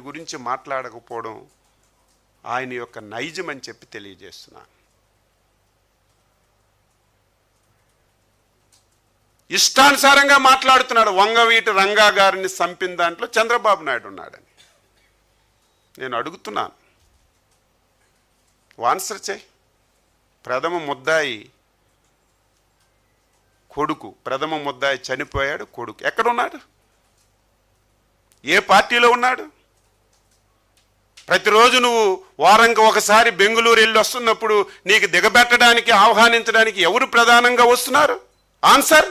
గురించి మాట్లాడకపోవడం ఆయన యొక్క నైజం అని చెప్పి తెలియజేస్తున్నాను. ఇష్టానుసారంగా మాట్లాడుతున్నాడు. వంగవీటి రంగా గారిని చంపిన దాంట్లో చంద్రబాబు నాయుడు ఉన్నాడని నేను అడుగుతున్నాను. ఆన్సర్ చేయి. ప్రథమ ముద్దాయి కొడుకు, ప్రథమ ముద్దాయి చనిపోయాడు, కొడుకు ఎక్కడున్నాడు? ఏ పార్టీలో ఉన్నాడు? ప్రతిరోజు నువ్వు వారంకి ఒకసారి బెంగళూరు వెళ్ళి వస్తున్నప్పుడు నీకు దిగబెట్టడానికి, ఆహ్వానించడానికి ఎవరు ప్రధానంగా వస్తున్నారు? ఆన్సర్.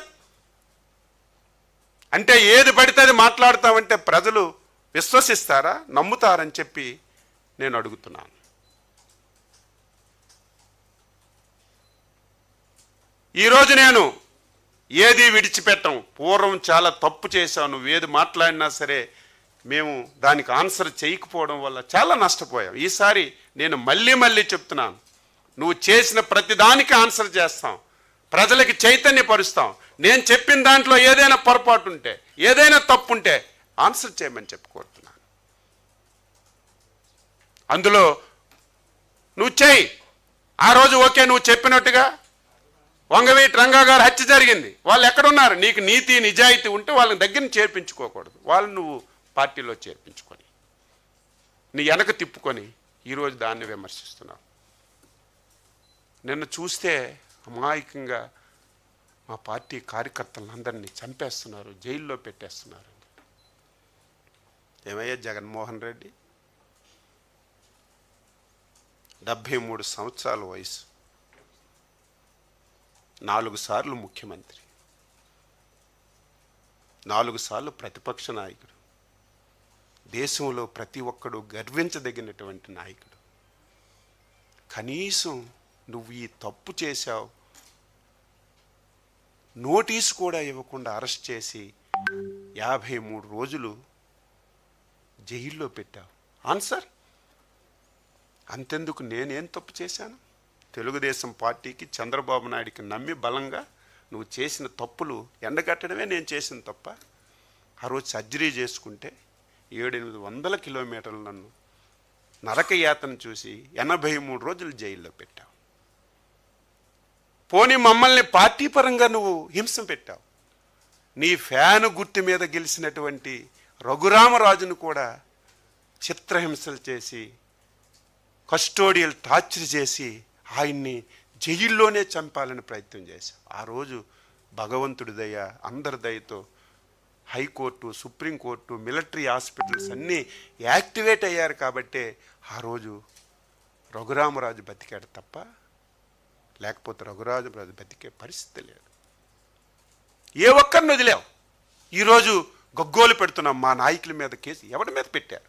అంటే ఏది పడితే అది మాట్లాడతామంటే ప్రజలు విశ్వసిస్తారా, నమ్ముతారని చెప్పి నేను అడుగుతున్నాను. ఈరోజు నేను ఏది విడిచిపెట్టం. పూర్వం చాలా తప్పు చేశావు. నువ్వు ఏది మాట్లాడినా సరే మేము దానికి ఆన్సర్ చేయకపోవడం వల్ల చాలా నష్టపోయాం. ఈసారి నేను మళ్ళీ చెప్తున్నాను, నువ్వు చేసిన ప్రతిదానికి ఆన్సర్ చేస్తాం, ప్రజలకి చైతన్యపరుస్తాం. నేను చెప్పిన దాంట్లో ఏదైనా పొరపాటు ఉంటే, ఏదైనా తప్పు ఉంటే ఆన్సర్ చేయమని చెప్పి కోరుతున్నాను. అందులో నువ్వు చేయి. ఆ రోజు ఓకే, నువ్వు చెప్పినట్టుగా వంగవీటి రంగా గారు హత్య జరిగింది. వాళ్ళు ఎక్కడున్నారు? నీకు నీతి నిజాయితీ ఉంటే వాళ్ళని దగ్గర చేర్పించుకోకూడదు. వాళ్ళు నువ్వు పార్టీలో చేర్పించుకొని నీ వెనక తిప్పుకొని ఈరోజు దాన్ని విమర్శిస్తున్నావు. నిన్న చూస్తే అమాయకంగా మా పార్టీ కార్యకర్తలందరినీ చంపేస్తున్నారు, జైల్లో పెట్టేస్తున్నారు. ఏమయ్యా జగన్మోహన్ రెడ్డి? 73 సంవత్సరాల వయసు, 4 సార్లు ముఖ్యమంత్రి, 4 సార్లు ప్రతిపక్ష నాయకుడు, దేశంలో ప్రతి ఒక్కడు గర్వించదగినటువంటి నాయకుడు. కనీసం నువ్వు ఈ తప్పు చేశావు, నోటీసు కూడా ఇవ్వకుండా అరెస్ట్ చేసి 53 రోజులు జైల్లో పెట్టావు. ఆన్సర్. అంతెందుకు, నేనేం తప్పు చేశాను? తెలుగుదేశం పార్టీకి, చంద్రబాబు నాయుడికి నమ్మి బలంగా నువ్వు చేసిన తప్పులు ఎండగట్టడమే నేను చేసిన తప్ప. ఆ రోజు సర్జరీ చేసుకుంటే 700-800 కిలోమీటర్లు నన్ను నరకయాతన చూసి 83 రోజులు జైల్లో పెట్టావు. పోనీ మమ్మల్ని పార్టీ పరంగా నువ్వు హింస పెట్టావు. నీ ఫ్యాను గుర్తు మీద గెలిచినటువంటి రఘురామరాజును కూడా చిత్రహింసలు చేసి, కస్టోడియల్ టార్చర్ చేసి ఆయన్ని జైల్లోనే చంపాలని ప్రయత్నం చేశాం. ఆ రోజు భగవంతుడి దయ, అందరి దయతో హైకోర్టు, సుప్రీంకోర్టు, మిలిటరీ హాస్పిటల్స్ అన్నీ యాక్టివేట్ అయ్యారు కాబట్టే ఆ రోజు రఘురామరాజు బతికాడు తప్ప, లేకపోతే రఘురామరాజు బతికే పరిస్థితి లేదు. ఏ ఒక్కరిని వదిలేవు. ఈరోజు గగ్గోలు పెడుతున్నాం, మా నాయకుల మీద కేసు ఎవరి మీద పెట్టారు?